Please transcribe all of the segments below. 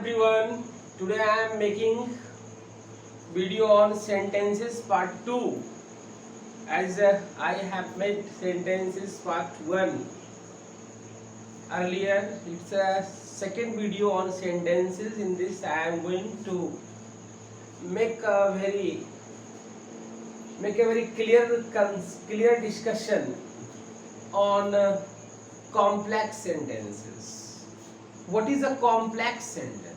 everyone. Today I am making video on sentences part 2 as I have made sentences part 1 earlier. It's a second video on sentences. In this I am going to make a very clear discussion on complex sentences. What is a complex sentence?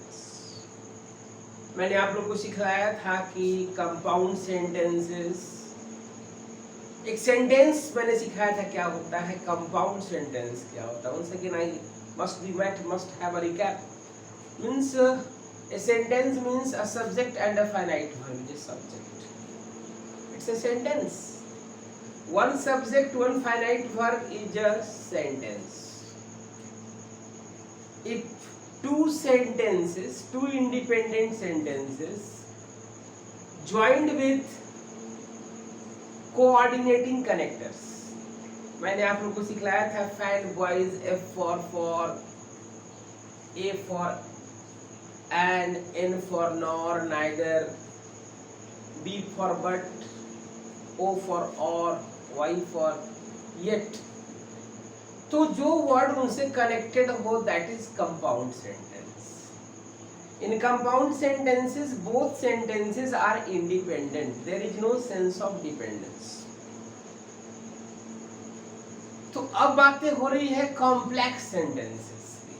मैंने आप लोग को सिखाया था कि compound sentences, एक sentence मैंने सिखाया था क्या होता है, कंपाउंड सेंटेंस क्या होता है. once again I must have a recap. Means a sentence means a subject and a finite verb. Which is subject? It's a sentence. One subject, one finite verb is a sentence. If two independent sentences joined with coordinating connectors, मैंने आप लोग को सिखाया था find boys, F for, A for and, N for nor, neither, B for but, O for or, Y for yet. तो जो word उनसे connected हो that is compound sentence. In compound sentences both sentences are independent. There is no sense of dependence. तो अब बातें हो रही है कॉम्प्लेक्स सेंटेंसेस की.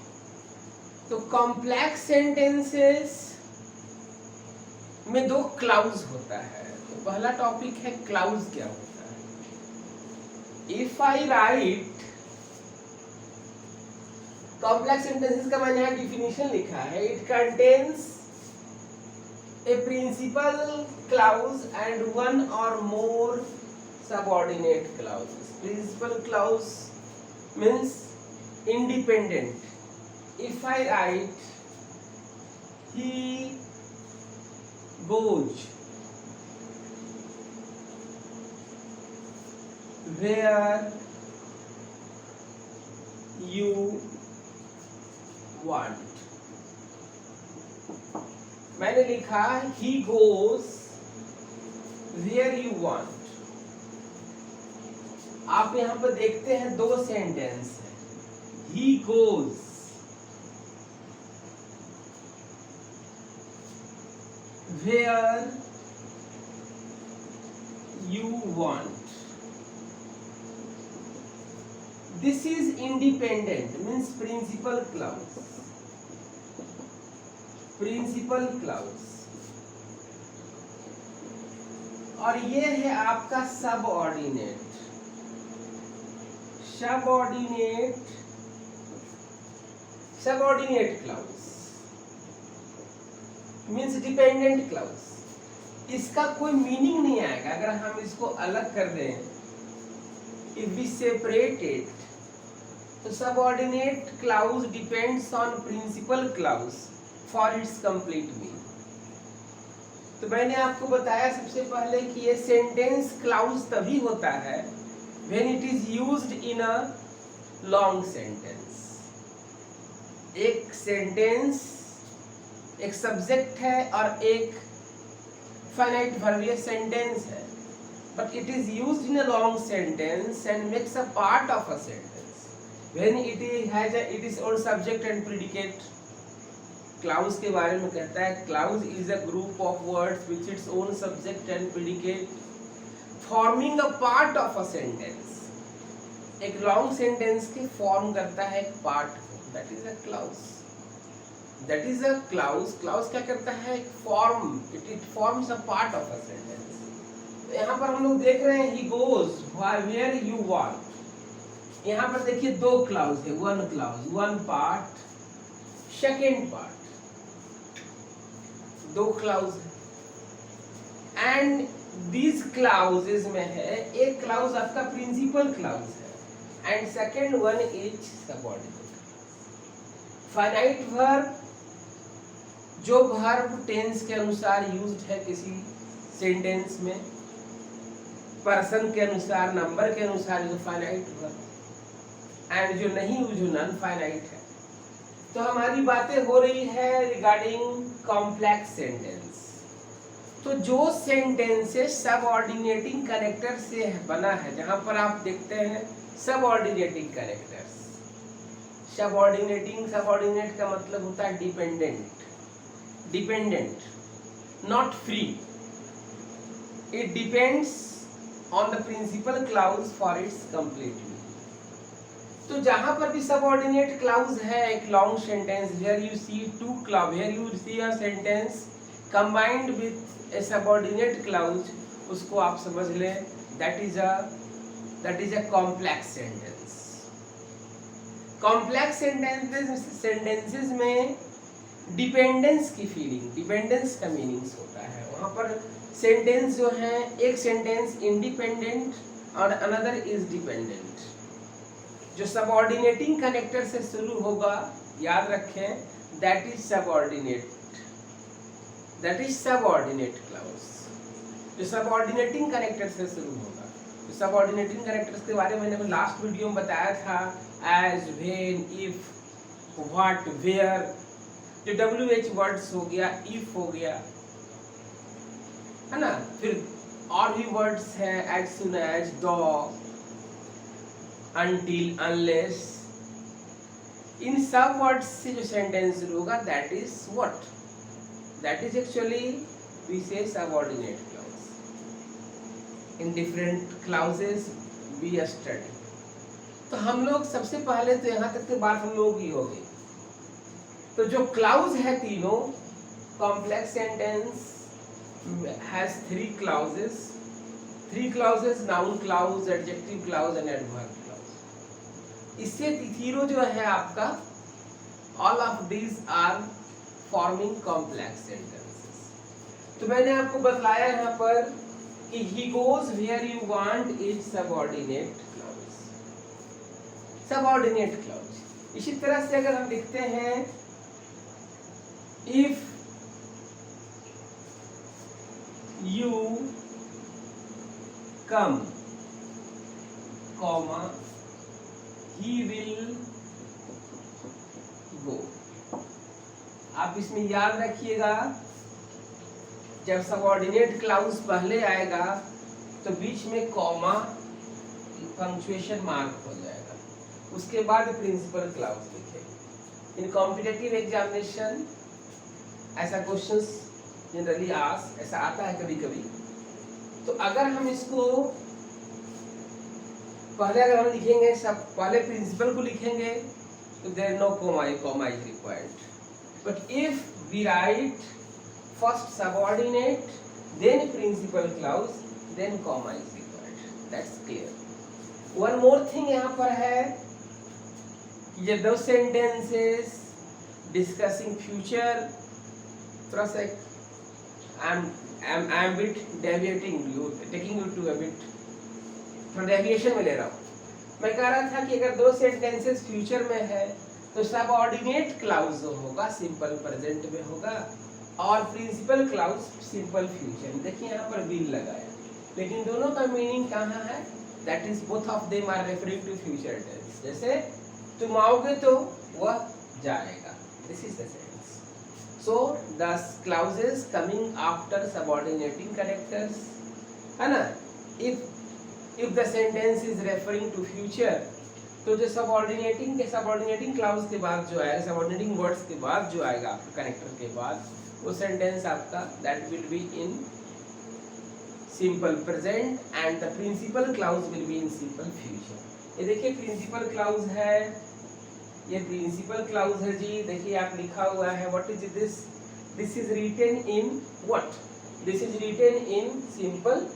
तो कॉम्प्लेक्स सेंटेंसेस में दो क्लाउज होता है. तो पहला टॉपिक है क्लाउज क्या होता है. If I write, complex sentences का मैंने यहाँ डिफिनीशन लिखा है. It contains a principal clause and one और more subordinate clauses. Principal clause means independent. If I write he goes where you want. मैंने लिखा he goes where you want. आप यहाँ पर देखते हैं दो सेंटेंस है. he goes where you want. This is independent, means principal clause. Principal clause. और ये है आपका subordinate. Subordinate clause means dependent clause. इसका कोई मीनिंग नहीं आएगा अगर हम इसको अलग कर दें. If we separate it, तो subordinate clause depends on principal clause for its complete meaning. तो मैंने आपको बताया सबसे पहले कि ये sentence clause तभी होता है when it is used in a long sentence. एक sentence एक subject है और एक finite verb, ये sentence है, but it is used in a long sentence and makes a part of a sentence when it has its own subject and predicate. Clause के बारे में कहता है clause is a group of words which its own subject and predicate forming a part of a sentence. एक long sentence के form करता है एक पार्ट को. That is a clause. Clause क्या करता है, form. It forms a part of a sentence. तो यहाँ पर हम लोग देख रहे हैं he goes where you want. यहाँ पर देखिए दो क्लाउज है. One clause, one part, second part. दो क्लाउज है एंड these क्लाउजेस में है. एक क्लाउज आपका प्रिंसिपल क्लाउज है and second one is subordinate. Finite verb जो वर्ब टेंस के अनुसार यूज्ड है किसी सेंटेंस में, पर्सन के अनुसार, नंबर के अनुसार जो फाइनाइट वर्ब, एंड जो नहीं, वो जो नॉन फाइनाइट है. तो हमारी बातें हो रही है रिगार्डिंग कॉम्प्लेक्स सेंटेंस। तो जो सेंटेंसेस सबऑर्डिनेटिंग कनेक्टर से बना है, जहां पर आप देखते हैं सबऑर्डिनेटिंग कनेक्टर्स, सबऑर्डिनेट का मतलब होता है dependent, not free. It depends on the principal clause for its completely. तो जहां पर भी सबऑर्डिनेट क्लाउज है, एक long sentence, here you see two clause, here you see a sentence combined with a subordinate clause, उसको आप समझ लें that is a complex sentence. Complex sentences में डिपेंडेंस की फीलिंग, डिपेंडेंस का मीनिंग्स होता है। वहां पर सेंटेंस जो है, एक सेंटेंस इंडिपेंडेंट और अनदर इज डिपेंडेंट। जो सबऑर्डिनेटिंग कनेक्टर से शुरू होगा, याद रखें, दैट इज सबऑर्डिनेट क्लाउज। जो सबऑर्डिनेटिंग कनेक्टर से शुरू होगा, तो सबऑर्डिनेटिंग कनेक्टर्स के बारे में मैंने लास्ट वीडियो में बताया था, as, when, if, what, where. जो WH वर्ड्स हो गया, इफ हो गया, है ना, फिर और भी वर्ड्स हैं, as soon as, dog, until, unless, इन सब वर्ड्स से जो सेंटेंस शुरू होगा that is what, that is actually we say subordinate clause. In different clauses we study. तो हम लोग सबसे पहले तो यहाँ तक की बात हम लोगों की होगी। तो जो क्लाउज है तीनों, complex sentence has three clauses, noun clause, adjective clause and adverb. इससे तीनों जो है आपका, all of these are forming complex sentences. तो मैंने आपको बतलाया यहाँ पर कि he goes where you want is subordinate clause. इसी तरह से अगर हम लिखते हैं, if you come, comma, he will go। आप इसमें याद रखिएगा, जब सबऑर्डिनेट क्लाउज पहले आएगा तो बीच में कॉमा, पंक्चुएशन मार्क हो जाएगा, उसके बाद प्रिंसिपल क्लाउज लिखेंगे। इन कॉम्पिटिटिव एग्जामिनेशन ऐसा क्वेश्चंस जनरली ऐसा आता है कभी कभी। तो अगर हम इसको पहले अगर हम लिखेंगे, सब पहले प्रिंसिपल को लिखेंगे, तो there no comma is required. But if we write first subordinate, then principal clause, then comma is required. That's clear. One more thing यहाँ पर है कि ये दो सेंटेंसेस डिस्कसिंग फ्यूचर, थोड़ा सा I am bit deviating you, taking you to a bit, deviation में ले रहा हूं। मैं कह रहा था कि अगर दो सेंटेंसेस फ्यूचर में है तो सबऑर्डिनेट क्लाउज जो होगा सिंपल प्रेजेंट में होगा, और प्रिंसिपल क्लाउज सिंपल फ्यूचर। देखिए यहाँ पर विल लगाया, लेकिन दोनों का मीनिंग कहाँ है, that is both of them are referring to future tense. जैसे तुम आओगे तो वह जाएगा, this is the sense. So the clauses coming after subordinating connectors, है ना। If the sentence is referring to future, तो जो सबऑर्डिनेटिंग क्लाउज के बाद जो आएगा, सबऑर्डिनेटिंग वर्ड्स के बाद जो आएगा आपके कनेक्टर के बाद, वो सेंटेंस आपका that will be in simple present and the principal clause will be in simple future. ये देखिए प्रिंसिपल क्लाउज है, ये प्रिंसिपल क्लाउज है जी। देखिए आप लिखा हुआ है, what is this, this is written in what, this is written in simple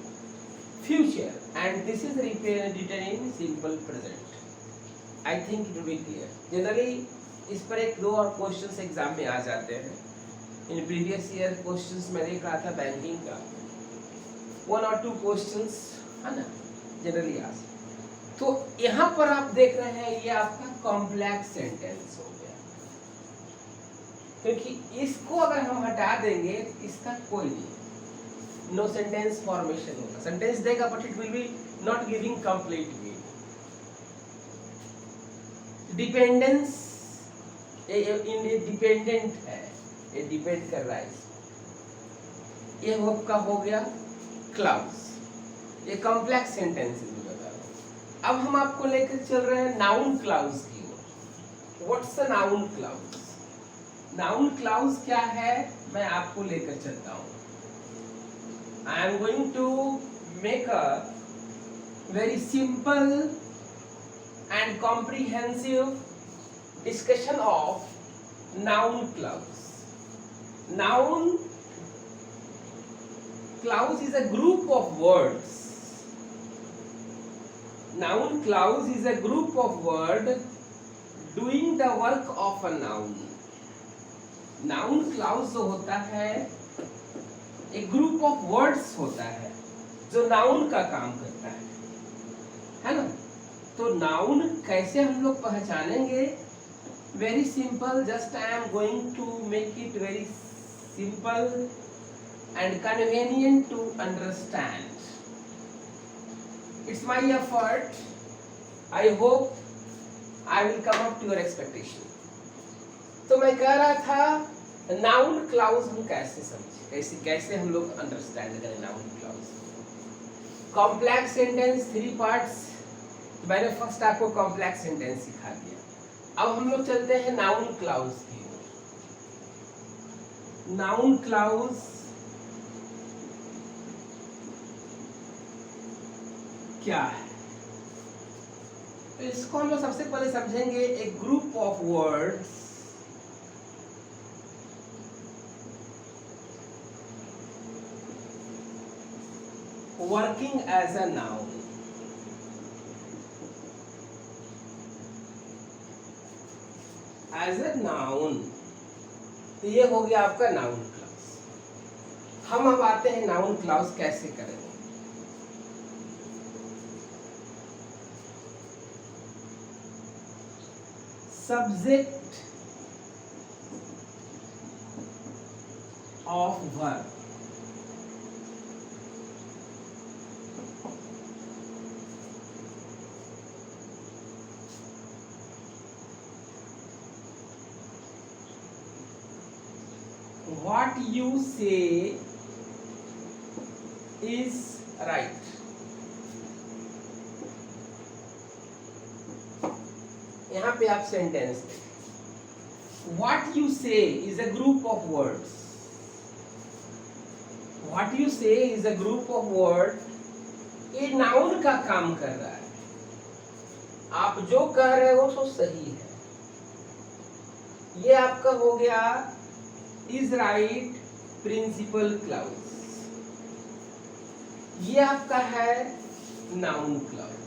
future and this is written in simple present. I think it will be clear. Generally इस पर एक दो और क्वेश्चंस एग्जाम में आ जाते हैं। इन प्रीवियस ईयर क्वेश्चंस में देख रहा था बैंकिंग का, 1 और 2 क्वेश्चंस, है ना, जनरली आ। तो यहाँ पर आप देख रहे हैं ये आपका कॉम्प्लेक्स सेंटेंस हो गया, क्योंकि इसको अगर हम हटा देंगे तो इसका कोई नहीं, नो सेंटेंस फॉर्मेशन होगा। सेंटेंस देगा but it will be not giving complete meaning. Dependence ये डिपेंडेंट है, ये डिपेंड कर रहा है इस, ये आपका हो गया क्लाउड्स, ये कॉम्प्लेक्स सेंटेंसेस में बता रहा हूँ। अब हम आपको लेकर चल रहे हैं नाउन क्लाउड्स की ओर। What's a noun clauses? Noun clauses क्या है मैं आपको लेकर चलता हूँ। I am going to make a very simple and comprehensive discussion of noun clause. Noun clause is a group of words. Noun clause is a group of word doing the work of a noun. Noun clause जो होता है एक group of words होता है जो noun का काम करता है ना। तो नाउन कैसे हम लोग पहचानेंगे? Very simple, just I am going to make it very simple and convenient to understand. It's my effort. I hope I will come up to your expectation. तो मैं कह रहा था नाउन क्लाउज हम कैसे समझे, कैसे कैसे हम लोग अंडरस्टैंड करें noun clause. Complex sentence 3 parts, मैंने फर्स्ट आपको कॉम्प्लेक्स सेंटेंस सिखा दिया। अब हम लोग चलते हैं नाउन क्लाउज की ओर। नाउन क्लाउज क्या है? तो इसको हम लोग सबसे पहले समझेंगे एक group of words working as a noun. As a noun, तो ये हो गया आपका नाउन क्लाउज। हम अब आते हैं नाउन क्लाउज कैसे करेंगे। Subject of verb, what you say is right. यहां पे आप sentence, what you say is a group of words. What you say is a group of words. ये नाउन का काम कर रहा है। आप जो कह रहे हो सो सही है। ये आपका हो गया is right प्रिंसिपल क्लाउज। ये आपका है नाउन क्लाउज।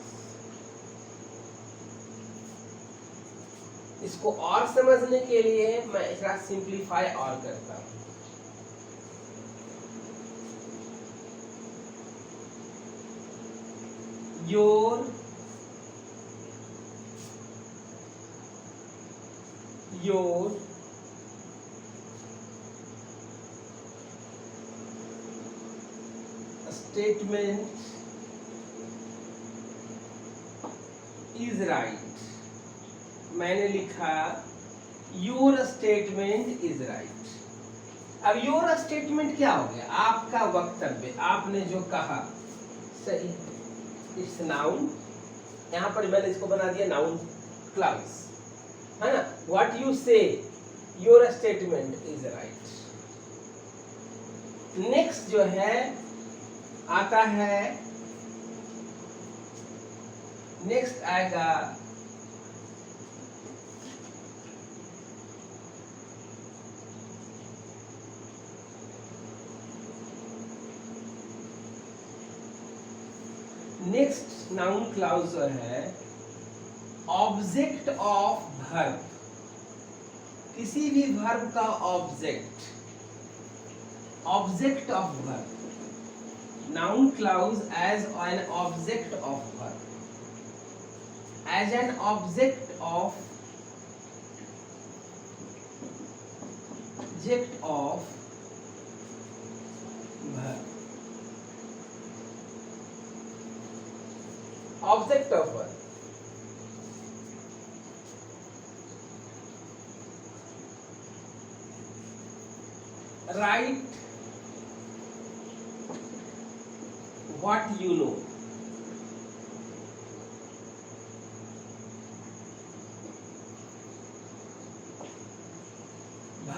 इसको और समझने के लिए मैं इसका सिंप्लीफाई और करता हूं। your statement is right। मैंने लिखा your statement is right। अब your statement क्या हो गया? आपका वक्तव्य, आपने जो कहा सही, इट्स नाउन। यहां पर मैंने इसको बना दिया नाउन क्लाउज, है ना। व्हाट यू से, your statement is right. Next जो है आता है, नेक्स्ट आएगा नेक्स्ट नाउन क्लाउज जो है ऑब्जेक्ट ऑफ वर्ब। किसी भी वर्ब का object, object of verb. Noun clause as an object of verb, as an object of verb, object of verb। Right what you know.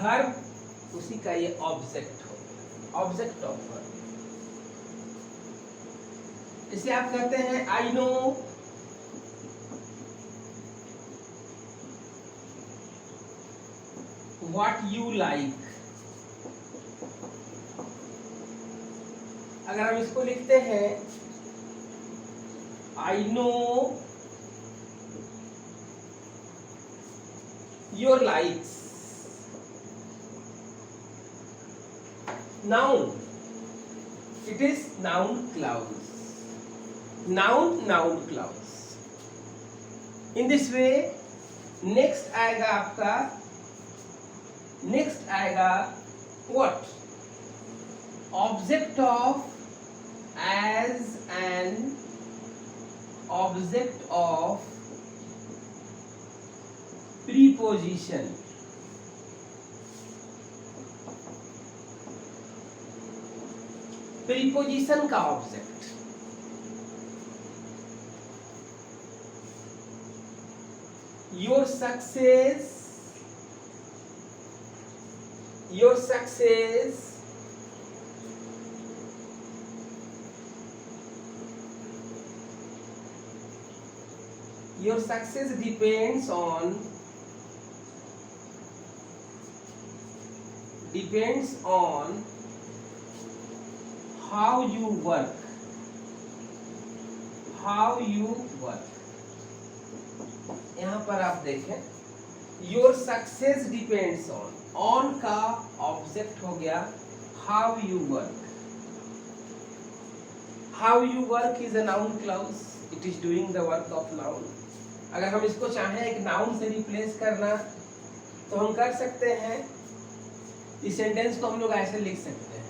Verb उसी का ये object हो गया, ऑब्जेक्ट ऑफ वर्ब। इसे आप कहते हैं I know what you like. अगर हम इसको लिखते हैं I know your likes. Noun, it is noun clause. Noun clause. In this way, next आएगा what? Object of, as an object of preposition. Preposition का object. Your success depends on how you work। यहां पर आप देखें your success depends on का object हो गया how you work is a noun clause, it is doing the work of noun. अगर हम इसको चाहें एक नाउन से रिप्लेस करना तो हम कर सकते हैं। इस सेंटेंस को हम लोग ऐसे लिख सकते हैं,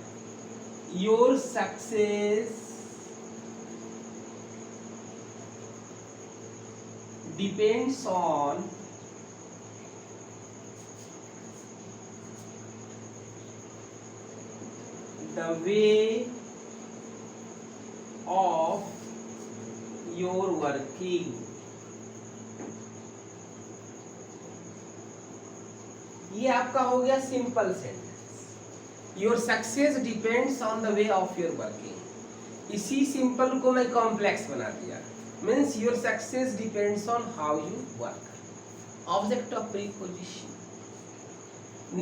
your success depends on the way of your working। ये आपका हो गया simple sentence. Your success depends on the way of your working. इसी सिंपल को मैं कॉम्प्लेक्स बना दिया, means your success depends on how you work, object of preposition.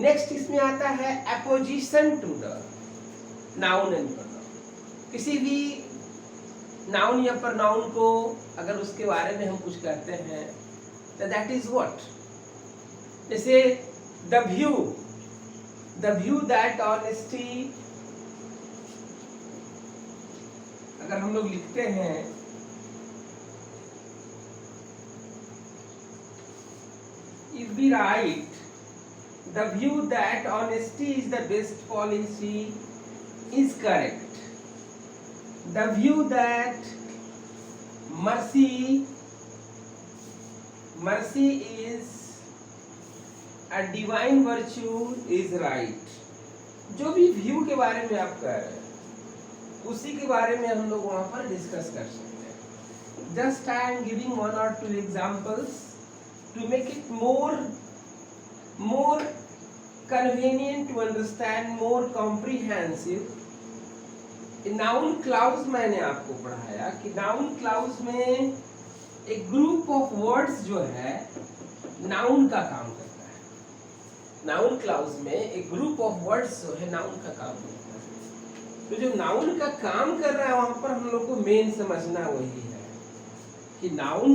Next इसमें आता है apposition to the noun and pronoun. किसी भी नाउन या प्रोनाउन को अगर उसके बारे में हम कुछ कहते हैं तो दैट इज व्हाट। जैसे द व्यू दैट ऑनेस्टी, अगर हम लोग लिखते हैं if we write the view that honesty is the best policy is correct। The view that mercy is a divine virtue is right। जो भी व्यू के बारे में आप कह रहे हैं उसी के बारे में हम लोग वहां पर डिस्कस कर सकते हैं। Just I am giving one or two examples to make it more convenient to understand, more comprehensive। Noun clause मैंने आपको पढ़ाया कि नाउन क्लाउज में एक ग्रुप ऑफ वर्ड्स जो है नाउन का काम करता है। नाउन क्लाउज में एक ग्रुप ऑफ वर्ड्स जो है नाउन का काम करता है। तो जो नाउन का काम कर रहा है वहां पर हम लोग को मेन समझना वही है कि नाउन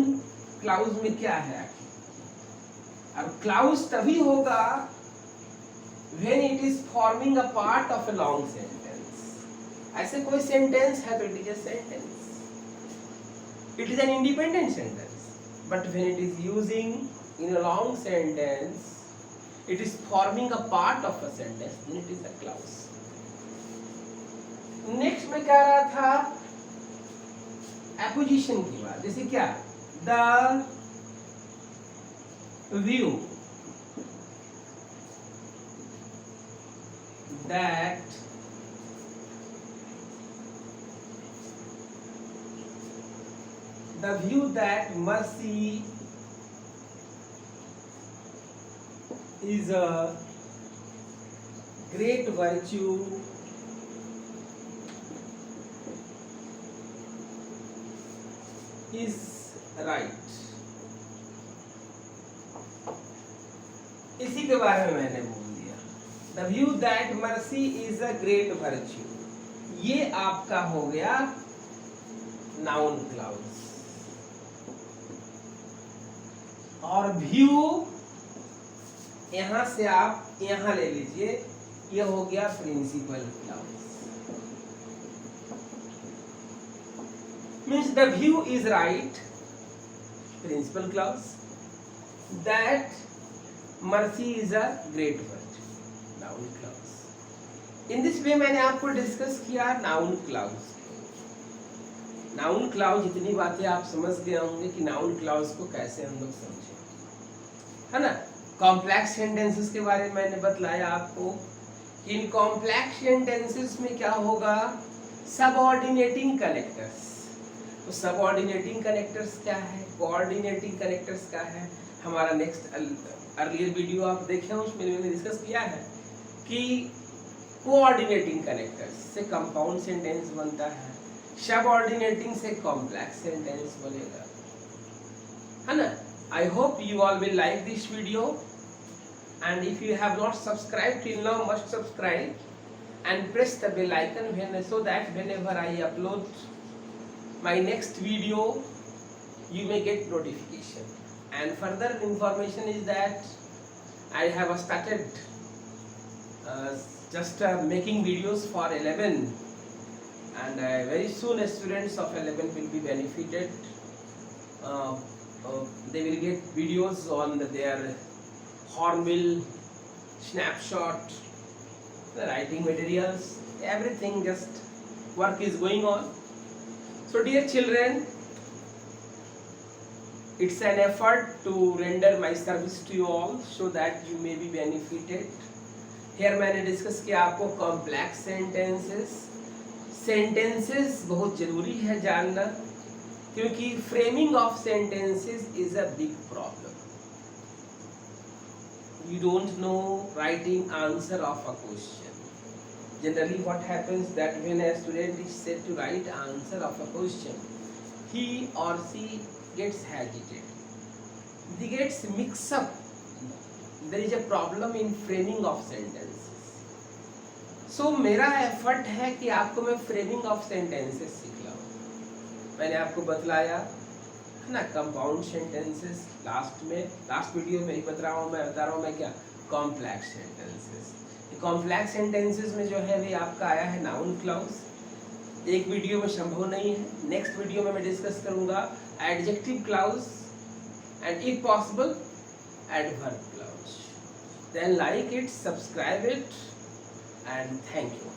क्लाउज में क्या है। अब क्लाउज तभी होगा when it is forming a part of a long sentence। ऐसे कोई सेंटेंस है तो it is a sentence, it is an independent sentence, but when it is using in a long sentence it is forming a part of a sentence, then it is a clause. Next में कह रहा था apposition की बात। जैसे क्या, the view that the view that mercy is a great virtue is right. इसी के बारे में मैंने बोल दिया. The view that mercy is a great virtue. ये आपका हो गया noun clause. और व्यू यहां से आप यहां ले लीजिए, ये हो गया principal clause. Means the view is right, principal clause, that mercy is a great word, noun clause. In this way मैंने आपको डिस्कस किया नाउन क्लाउज. नाउन क्लाउज इतनी बातें आप समझ गए होंगे कि नाउन क्लाउज को कैसे हम लोग समझें, है ना. कॉम्प्लेक्स सेंटेंसेस के बारे में मैंने बतलाया आपको कि इन कॉम्प्लेक्स सेंटेंसेस में क्या होगा, सबऑर्डिनेटिंग कनेक्टर्स. तो सबऑर्डिनेटिंग कनेक्टर्स क्या है, कोऑर्डिनेटिंग कनेक्टर्स क्या है, हमारा नेक्स्ट अर्लियर वीडियो आप देखे हो, उसमें मैंने डिस्कस किया है कि कोऑर्डिनेटिंग कनेक्टर्स से कंपाउंड सेंटेंस बनता है, सबऑर्डिनेटिंग से कॉम्प्लेक्स सेंटेंस बनेगा, है ना. I hope you all will like this video, and if you have not subscribed till now, must subscribe and press the bell icon so that whenever I upload my next video, you may get notification. And further information is that I have started just making videos for 11, and very soon students of 11 will be benefited. They will get videos on their Hornbill, snapshot, the writing materials, everything, just work is going on. So dear children, it's an effort to render my service to you all so that you may be benefited. Here मैंने discuss किया आपको complex sentences बहुत जरूरी है जानना, क्योंकि framing of sentences is a big problem. You don't know writing answer of a question. Generally what happens that when a student is said to write answer of a question, he or she gets agitated, they gets mixed up. There is a problem in framing of sentences. So मेरा effort है कि आपको मैं framing of sentences सिखलाऊं. मैंने आपको बतलाया है ना कंपाउंड सेंटेंसेस, लास्ट वीडियो में ही बता रहा हूँ मैं क्या, कॉम्प्लेक्स सेंटेंसेस. कॉम्प्लेक्स सेंटेंसेस में जो है वे आपका आया है नाउन क्लाउज. एक वीडियो में संभव नहीं है, नेक्स्ट वीडियो में मैं डिस्कस करूंगा adjective clause and if possible adverb clause. Then like it, subscribe it, and thank you.